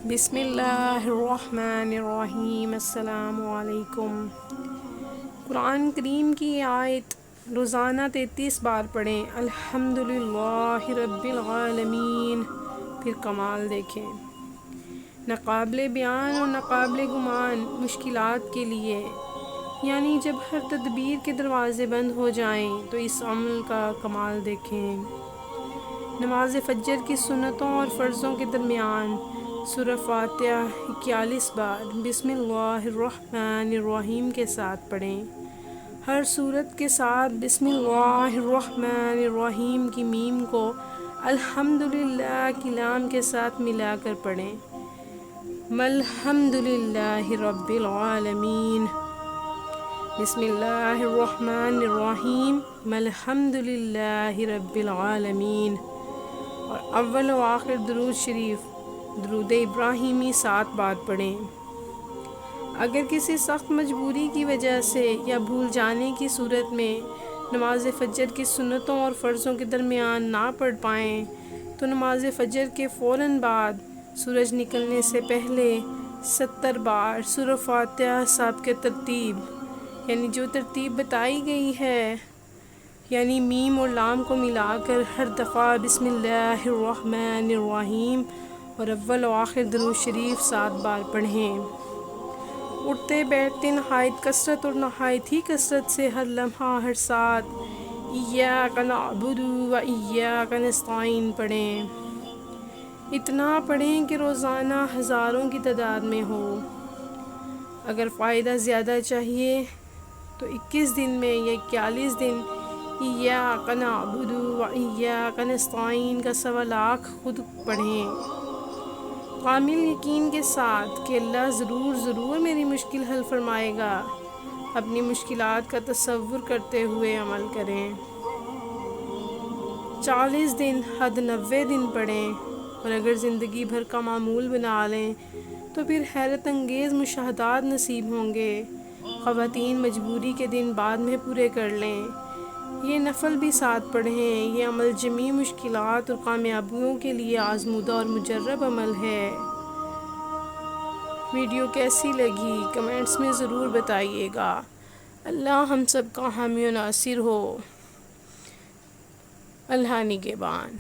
بسم اللہ الرحمن الرحیم۔ السلام علیکم۔ قرآن کریم کی آیت روزانہ 33 بار پڑھیں۔ الحمدللہ رب العالمین۔ پھر کمال دیکھیں، ناقابل بیان اور ناقابل گمان مشکلات کے لیے، یعنی جب ہر تدبیر کے دروازے بند ہو جائیں تو اس عمل کا کمال دیکھیں۔ نماز فجر کی سنتوں اور فرضوں کے درمیان سورہ فاتحہ 41 بار بسم اللہ الرحمن الرحیم کے ساتھ پڑھیں۔ ہر سورت کے ساتھ بسم اللہ الرحمن الرحیم کی میم کو الحمدللہ کی لام کے ساتھ ملا کر پڑھیں۔ الحمدللہ رب العالمین۔ بسم اللہ الرحمن الرحیم الحمدللہ رب العالمین۔ اور اول و آخر درود شریف درود ابراہیمی 7 بار پڑھیں۔ اگر کسی سخت مجبوری کی وجہ سے یا بھول جانے کی صورت میں نماز فجر کی سنتوں اور فرضوں کے درمیان نہ پڑھ پائیں تو نماز فجر کے فوراً بعد سورج نکلنے سے پہلے 70 بار سورہ فاتحہ سابقہ ترتیب، یعنی جو ترتیب بتائی گئی ہے، یعنی میم اور لام کو ملا کر ہر دفعہ بسم اللہ الرحمن الرحیم اور اول و آخر درود شریف 7 بار پڑھیں۔ اٹھتے بیٹھتے نہایت کثرت اور نہایت ہی کثرت سے ہر لمحہ ہر ساتھ ایاک نعبد و ایاک نستعین پڑھیں۔ اتنا پڑھیں کہ روزانہ ہزاروں کی تعداد میں ہو۔ اگر فائدہ زیادہ چاہیے تو 21 دن میں یا 41 دن ایاک نعبد و ایاک نستعین کا 1.25 لاکھ خود پڑھیں، کامل یقین کے ساتھ کہ اللہ ضرور میری مشکل حل فرمائے گا۔ اپنی مشکلات کا تصور کرتے ہوئے عمل کریں۔ 40 دن حد 90 دن پڑھیں، اور اگر زندگی بھر کا معمول بنا لیں تو پھر حیرت انگیز مشاہدات نصیب ہوں گے۔ خواتین مجبوری کے دن بعد میں پورے کر لیں، یہ نفل بھی ساتھ پڑھیں۔ یہ عمل جمیع مشکلات اور کامیابیوں کے لیے آزمودہ اور مجرب عمل ہے۔ ویڈیو کیسی لگی کمنٹس میں ضرور بتائیے گا۔ اللہ ہم سب کا حامی و ناصر ہو۔ اللہ نگہبان۔